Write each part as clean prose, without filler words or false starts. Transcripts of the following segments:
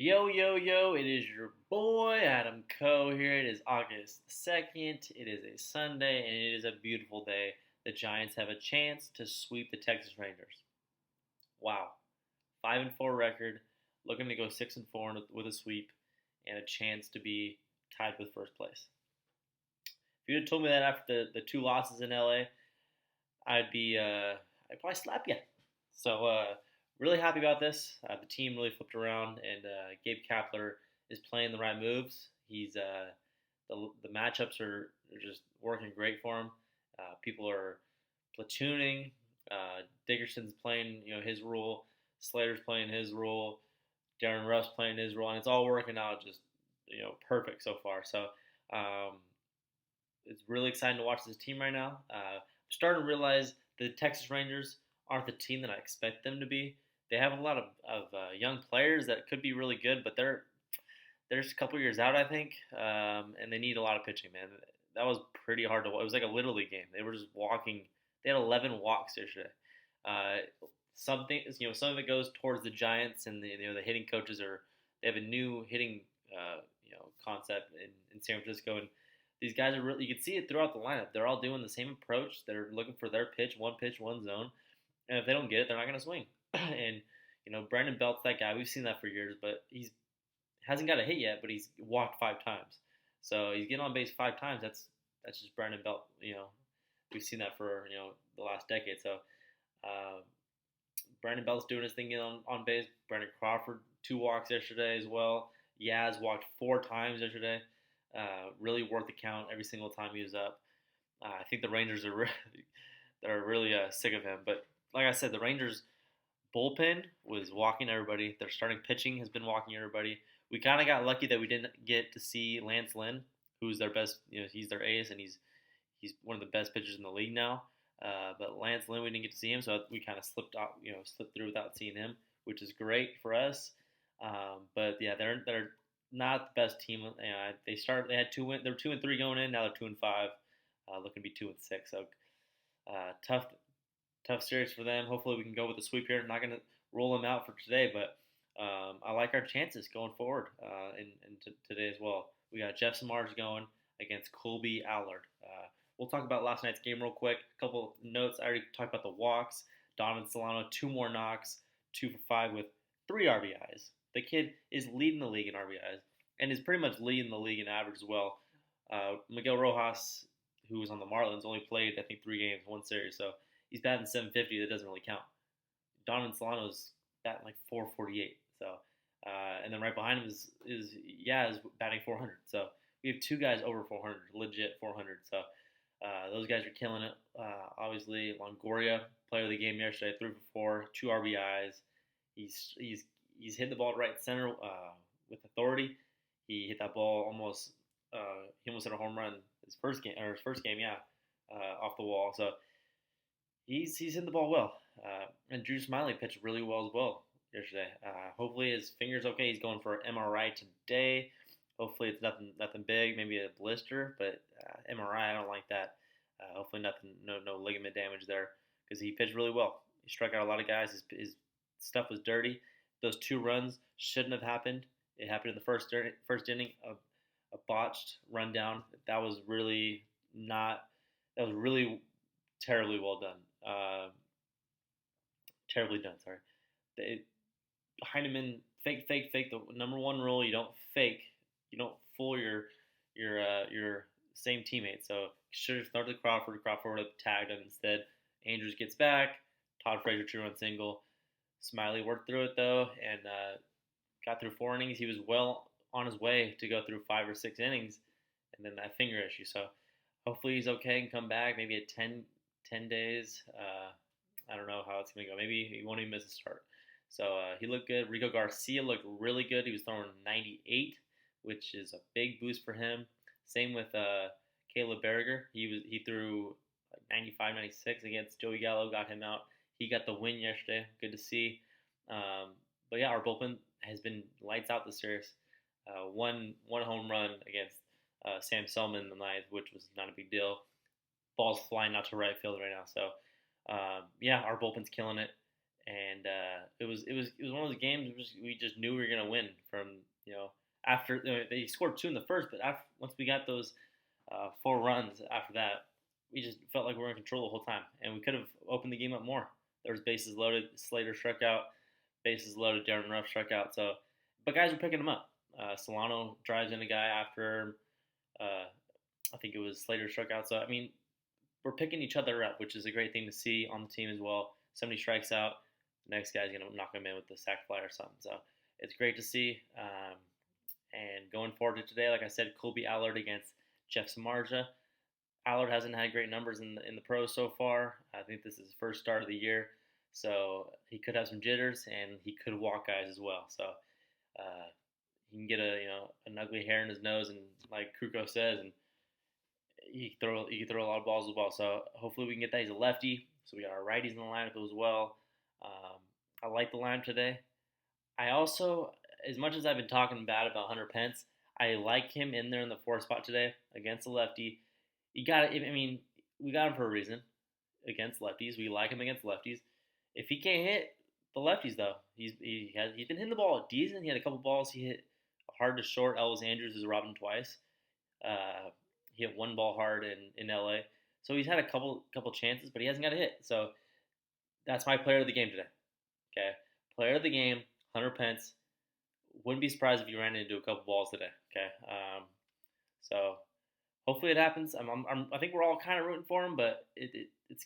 Yo, yo, yo, it is your boy Adam Coe here. It is August 2nd. It is a Sunday, and it is a beautiful day. The Giants have a chance to sweep the Texas Rangers. Wow. 5-4 record, looking to go 6-4 with a sweep, and a chance to be tied with first place. If you had told me that after the two losses in LA, I'd probably slap you. So, really happy about this. The team really flipped around, and Gabe Kapler is playing the right moves. The matchups are just working great for him. People are platooning. Dickerson's playing his role. Slater's playing his role. Darren Ruff's playing his role, and it's all working out just perfect so far. So it's really exciting to watch this team right now. I'm starting to realize the Texas Rangers aren't the team that I expect them to be. They have a lot of young players that could be really good, but they're just a couple years out, I think, and they need a lot of pitching, man. That was pretty hard to watch. It was like a Little League game. They were just walking. They had 11 walks yesterday. Some of it goes towards the Giants, and the hitting coaches they have a new hitting concept in San Francisco, and these guys are really, you can see it throughout the lineup. They're all doing the same approach. They're looking for their pitch, one zone, and if they don't get it, they're not going to swing. And Brandon Belt's that guy. We've seen that for years, but he hasn't got a hit yet. But he's walked 5 times, so he's getting on base 5 times. That's just Brandon Belt. We've seen that for the last decade. So Brandon Belt's doing his thing on base. Brandon Crawford 2 walks yesterday as well. Yaz walked 4 times yesterday. Really worth the count every single time he was up. I think the Rangers are really sick of him. But like I said, the Rangers bullpen was walking everybody. Their starting pitching has been walking everybody. We kind of got lucky that we didn't get to see Lance Lynn, who's their best. He's their ace, and he's one of the best pitchers in the league now. But Lance Lynn, we didn't get to see him, so we kind of slipped through without seeing him, which is great for us. But yeah, they're not the best team. They had 2 wins. They were 2-3 going in. Now they're 2-5, looking to be 2-6. So tough series for them. Hopefully we can go with the sweep here. I'm not going to roll them out for today, but I like our chances going forward today as well. We got Jeff Samardzija going against Colby Allard. We'll talk about last night's game real quick. A couple notes. I already talked about the walks. Donovan Solano, 2 more knocks, 2 for 5 with 3 RBIs. The kid is leading the league in RBIs and is pretty much leading the league in average as well. Miguel Rojas, who was on the Marlins, only played, I think, 3 games, 1 series. So he's batting 750. That doesn't really count. Donovan Solano's batting like 448. So, and then right behind him is batting 400. So we have 2 guys over 400, legit 400. So those guys are killing it. Obviously, Longoria, player of the game yesterday, 3 for 4, 2 RBIs. He's hit the ball right center with authority. He hit that ball almost. He almost hit a home run his first game, off the wall. So he's hitting the ball well. And Drew Smiley pitched really well as well yesterday. Hopefully his finger's okay. He's going for MRI today. Hopefully it's nothing big, maybe a blister, but MRI, I don't like that. Hopefully no ligament damage there, because he pitched really well. He struck out a lot of guys. His stuff was dirty. Those 2 runs shouldn't have happened. It happened in the first inning. A botched rundown. That was really terribly well done. Terribly done. Sorry. Heineman fake. The number 1 rule: you don't fake. You don't fool your same teammate. So should have started Crawford. Crawford would have tagged him instead. Andrews gets back. Todd Frazier 2-run single. Smiley worked through it though, and got through 4 innings. He was well on his way to go through 5 or 6 innings, and then that finger issue. So hopefully he's okay and come back. Maybe at 10 days. I don't know how it's going to go. Maybe he won't even miss a start. So he looked good. Rico Garcia looked really good. He was throwing 98, which is a big boost for him. Same with Caleb Berger. He threw like 95, 96 against Joey Gallo, got him out. He got the win yesterday. Good to see. But yeah, our bullpen has been lights out this series. One home run against Sam Selman in the 9th, which was not a big deal. Ball's flying out to right field right now. So yeah, our bullpen's killing it. and it was one of those games we just knew we were gonna win from after they scored two in the first, but once we got those 4 runs after that, we just felt like we were in control the whole time, and we could have opened the game up more. There was bases loaded, Slater struck out, bases loaded, Darren Ruff struck out. So, but guys were picking them up. Solano drives in a guy after I think it was Slater struck out. So I mean, we're picking each other up, which is a great thing to see on the team as well. Somebody strikes out, the next guy's gonna knock him in with the sac fly or something. So it's great to see. And going forward to today, like I said, Colby Allard against Jeff Samardzija. Allard hasn't had great numbers in the pros so far. I think this is his first start of the year, so he could have some jitters and he could walk guys as well. So uh, he can get an ugly hair in his nose, and like Kruko says, and he can throw a lot of balls as well. So hopefully we can get that. He's a lefty, so we got our righties in the lineup as well. Um, I like the lineup today. I also, as much as I've been talking bad about Hunter Pence, I like him in there in the 4th spot today against the lefty. You got I mean, we got him for a reason against lefties. We like him against lefties. If he can't hit the lefties though, he's been hitting the ball decent. He had a couple balls he hit hard to short. Elvis Andrews has robbed him twice. Uh, he hit one ball hard in LA. So he's had a couple chances, but he hasn't got a hit. So that's my player of the game today. Okay, player of the game, Hunter Pence. Wouldn't be surprised if you ran into a couple balls today. Okay, so hopefully it happens. I think we're all kind of rooting for him, but it's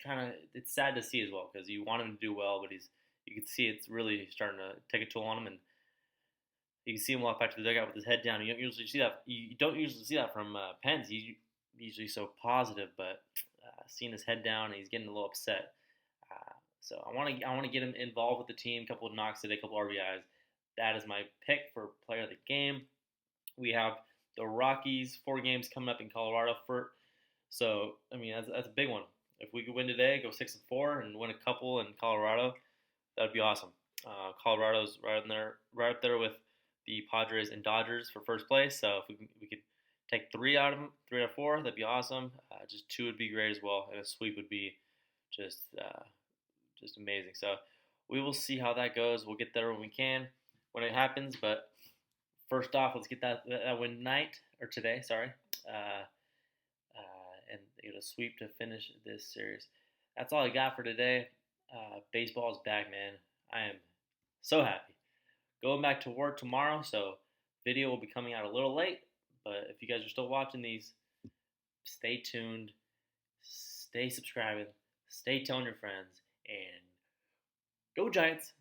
sad to see as well because you want him to do well, but you can see it's really starting to take a toll on him, and you can see him walk back to the dugout with his head down. You don't usually see that. You don't usually see that from Pence. He's usually so positive, but seeing his head down, he's getting a little upset. So I want to get him involved with the team. A couple of knocks today, a couple of RBIs. That is my pick for player of the game. We have the Rockies 4 games coming up in Colorado so I mean that's a big one. If we could win today, go 6-4, and win a couple in Colorado, that'd be awesome. Colorado's right up there with the Padres and Dodgers for first place. So if we could take 3 out of 4, that'd be awesome. Just 2 would be great as well, and a sweep would be just just amazing. So we will see how that goes. We'll get there when we can, when it happens. But first off, let's get that win tonight or today. Sorry, and get a sweep to finish this series. That's all I got for today. Baseball is back, man. I am so happy. Going back to work tomorrow, so video will be coming out a little late. But if you guys are still watching these, stay tuned, stay subscribing, stay telling your friends, and go Giants.